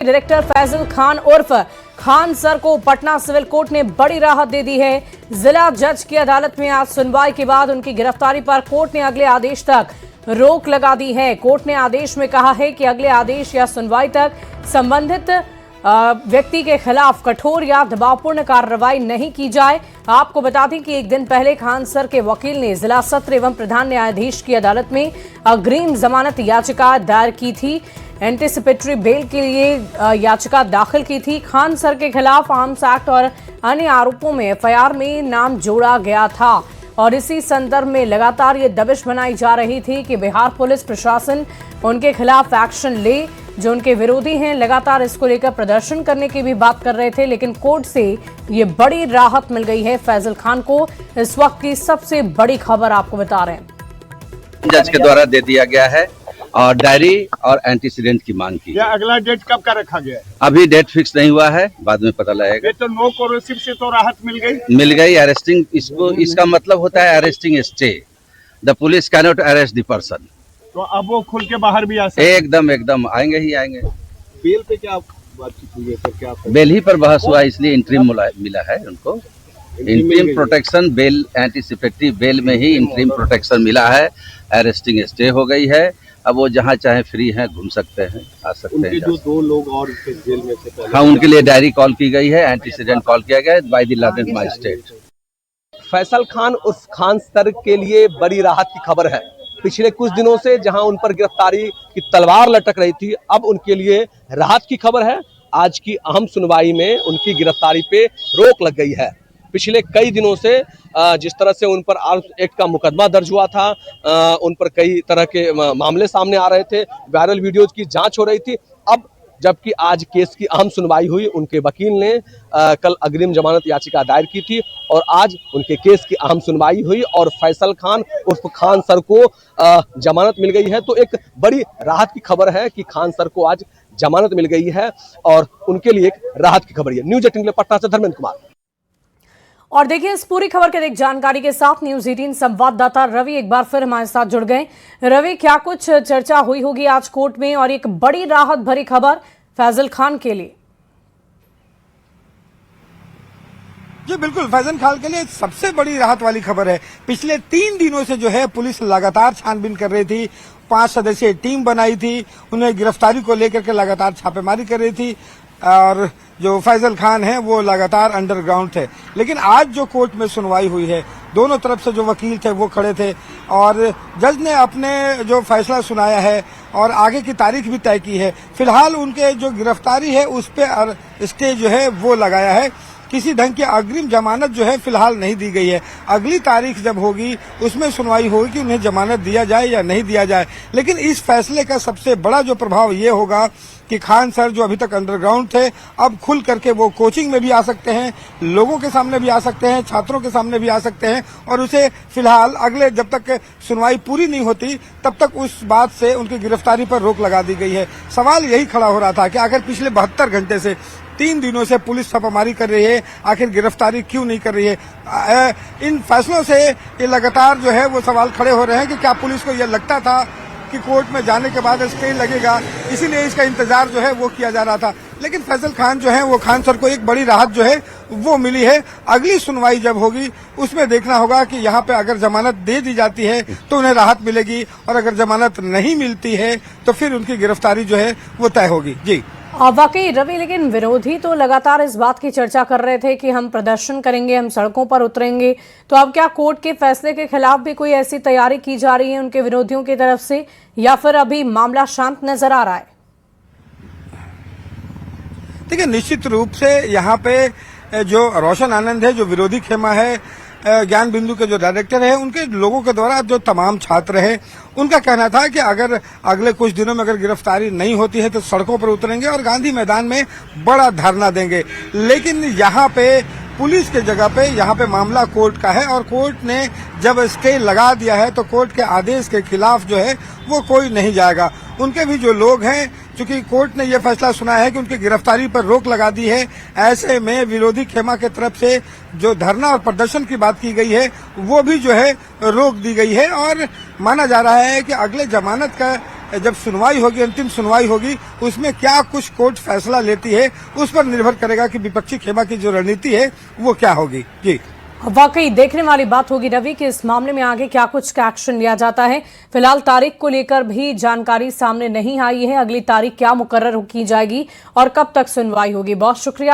Director Faizal Khan उर्फ Khan sir को Patna civil court ने बड़ी राहत दे दी है। जिला जज की अदालत में आज सुनवाई के बाद उनकी गिरफ्तारी पर कोर्ट ने अगले आदेश तक रोक लगा दी है। कोर्ट ने आदेश में कहा है कि अगले आदेश या सुनवाई तक संबंधित व्यक्ति के खिलाफ कठोर या दबावपूर्ण कार्रवाई नहीं की जाए। आपको बता दें कि एक दिन पहले खान सर के वकील ने जिला सत्र एवं प्रधान न्यायाधीश की अदालत में अग्रिम जमानत याचिका दायर की थी। एंटीसिपेटरी बेल के लिए याचिका दाखिल की थी। खान सर के खिलाफ आर्म्स एक्ट और अन्य आरोपों में एफआईआर में नाम जोड़ा गया था और इसी संदर्भ में लगातार ये दबिश बनाई जा रही थी कि बिहार पुलिस प्रशासन उनके खिलाफ एक्शन ले। जो उनके विरोधी हैं लगातार इसको लेकर प्रदर्शन करने की भी बात कर रहे थे, लेकिन कोर्ट से ये बड़ी राहत मिल गई है फैजल खान को। इस वक्त की सबसे बड़ी खबर आपको बता रहे हैं, जज के द्वारा दे दिया गया है और डायरी और एंटीसीडेंट की मांग की। अगला डेट कब का रखा गया है? अभी डेट फिक्स नहीं हुआ है, बाद में पता लगेगा। ये तो नो कोरोसिव से तो राहत मिल गई। अरेस्टिंग इसका मतलब होता है arresting stay. The police cannot arrest the person. तो अब वो खुल के बाहर भी आ सकते? एकदम आएंगे ही आएंगे। बेल पे क्या बातचीत हुई है सर? क्या बेल ही पर बहस हुआ, इसलिए इंटरिम मिला है उनको। Interim protection bail, anticipatory bail में ही इंटरिम प्रोटेक्शन मिला है। अरेस्टिंग स्टे हो गई है। अब वो जहाँ चाहे फ्री हैं, घूम सकते हैं, आ सकते हैं। जो 2 लोग और जेल में थे, हाँ, उनके लिए डायरी कॉल की गई है, एंटीसीडेंट कॉल किया गया है by the Lord magistrate. Faisal Khan उस खान सर के लिए बड़ी राहत की खबर है। पिछले कुछ दिनों से जहां उन पर गिरफ्तारी की तलवार लटक रही थी, अब उनके लिए राहत की खबर है। आज की अहम सुनवाई में उनकी गिरफ्तारी पे रोक लग गई है। पिछले कई दिनों से जिस तरह से उन पर आर्म्स एक्ट का मुकदमा दर्ज हुआ था, उन पर कई तरह के मामले सामने आ रहे थे, वायरल वीडियोज की जांच हो रही थी। अब जबकि आज केस की अहम सुनवाई हुई, उनके वकील ने कल अग्रिम जमानत याचिका दायर की थी और आज उनके केस की अहम सुनवाई हुई और फैसल खान उर्फ खान सर को जमानत मिल गई है। तो एक बड़ी राहत की खबर है कि खान सर को आज जमानत मिल गई है और उनके लिए एक राहत की खबर है। न्यूज 18 के लिए पटना से धर्मेंद्र कुमार। और देखिए इस पूरी खबर के एक जानकारी के साथ न्यूज 18 संवाददाता रवि एक बार फिर हमारे साथ जुड़ गए। रवि, क्या कुछ चर्चा हुई होगी आज कोर्ट में और एक बड़ी राहत भरी खबर फैजल खान के लिए? जी बिल्कुल, फैजल खान के लिए सबसे बड़ी राहत वाली खबर है। पिछले 3 दिनों से जो है पुलिस लगातार छानबीन कर रही थी, 5 सदस्यीय टीम बनाई थी, उन्हें गिरफ्तारी को लेकर के लगातार छापेमारी कर रही थी और जो फैजल खान है वो लगातार अंडरग्राउंड थे। लेकिन आज जो कोर्ट में सुनवाई हुई है, दोनों तरफ से जो वकील थे वो खड़े थे और जज ने अपने जो फैसला सुनाया है और आगे की तारीख भी तय की है। फिलहाल उनके जो गिरफ्तारी है उस पे स्टे जो है वो लगाया है। किसी ढंग की अग्रिम जमानत जो है फिलहाल नहीं दी गई है। अगली तारीख जब होगी उसमें सुनवाई होगी कि उन्हें जमानत दिया जाए या नहीं दिया जाए। लेकिन इस फैसले का सबसे बड़ा जो प्रभाव ये होगा कि खान सर जो अभी तक अंडरग्राउंड थे, अब खुल करके वो कोचिंग में भी आ सकते हैं, लोगों के सामने भी आ सकते हैं, छात्रों के सामने भी आ सकते हैं और उसे फिलहाल अगले जब तक सुनवाई पूरी नहीं होती तब तक उस बात से उनकी गिरफ्तारी पर रोक लगा दी गई है। सवाल यही खड़ा हो रहा था कि अगर पिछले 72 घंटे से 3 दिनों से पुलिस छापामारी कर रही है, आखिर गिरफ्तारी क्यों नहीं कर रही है? इन फैसलों से ये लगातार जो है वो सवाल खड़े हो रहे हैं कि क्या पुलिस को यह लगता था कि कोर्ट में जाने के बाद स्टे लगेगा, इसीलिए इसका इंतजार जो है वो किया जा रहा था। लेकिन फैजल खान जो है वो खान सर को एक बड़ी राहत जो है वो मिली है। अगली सुनवाई जब होगी उसमें देखना होगा कि यहाँ पे अगर जमानत दे दी जाती है तो उन्हें राहत मिलेगी और अगर जमानत नहीं मिलती है तो फिर उनकी गिरफ्तारी जो है वो तय होगी। जी वाकई रवि, लेकिन विरोधी तो लगातार इस बात की चर्चा कर रहे थे कि हम प्रदर्शन करेंगे, हम सड़कों पर उतरेंगे। तो अब क्या कोर्ट के फैसले के खिलाफ भी कोई ऐसी तैयारी की जा रही है उनके विरोधियों की तरफ से या फिर अभी मामला शांत नजर आ रहा है? देखिए, निश्चित रूप से यहाँ पे जो रोशन आनंद है, जो विरोधी खेमा है, ज्ञान बिंदु के जो डायरेक्टर है, उनके लोगों के द्वारा जो तमाम छात्र हैं उनका कहना था कि अगर अगले कुछ दिनों में अगर गिरफ्तारी नहीं होती है तो सड़कों पर उतरेंगे और गांधी मैदान में बड़ा धरना देंगे। लेकिन यहाँ पे पुलिस के जगह पे यहाँ पे मामला कोर्ट का है और कोर्ट ने जब स्टे लगा दिया है तो कोर्ट के आदेश के खिलाफ जो है वो कोई नहीं जाएगा। उनके भी जो लोग हैं, चूंकि कोर्ट ने यह फैसला सुनाया है कि उनकी गिरफ्तारी पर रोक लगा दी है, ऐसे में विरोधी खेमा की तरफ से जो धरना और प्रदर्शन की बात की गई है वो भी जो है रोक दी गई है और माना जा रहा है कि अगले जमानत का जब सुनवाई होगी, अंतिम सुनवाई होगी, उसमें क्या कुछ कोर्ट फैसला लेती है उस पर निर्भर करेगा कि विपक्षी खेमा की जो रणनीति है वो क्या होगी। जी वाकई देखने वाली बात होगी रवि कि इस मामले में आगे क्या कुछ का एक्शन लिया जाता है। फिलहाल तारीख को लेकर भी जानकारी सामने नहीं आई है। अगली तारीख क्या मुकर्रर की जाएगी और कब तक सुनवाई होगी। बहुत शुक्रिया।